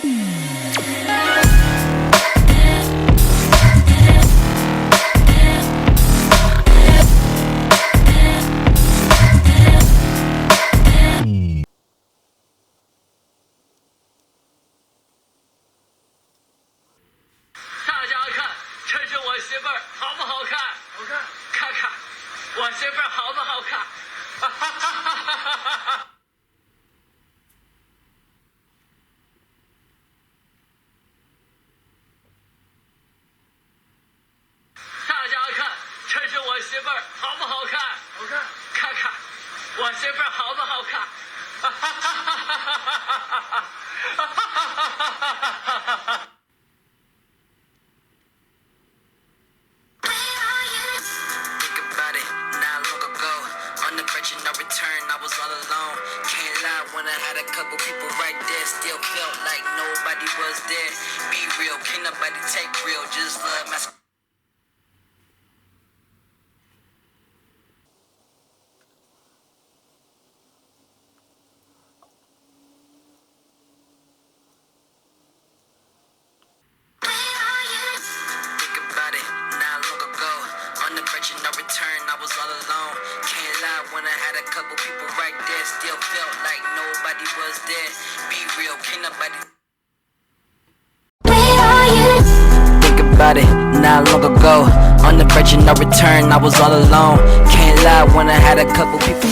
大家看，这是我媳妇儿，好不好看？好看。看看，我媳妇儿好不好看？哈哈哈哈哈哈！大家看，这是我媳妇儿，好不好看？好看。看看，我媳妇儿好不好看？哈哈哈哈哈哈！哈哈哈哈哈哈！ No return, I was all alone. Can't lie when I had a couple people right there. Still felt like nobody was there. Be real, can't nobody take real. Just love my. No return, I was all alone. Can't lie when I had a couple people right there. Still felt like nobody was there. Be real, can't nobody. Think about it, not long ago. On the verge of no return, I was all alone. Can't lie when I had a couple people.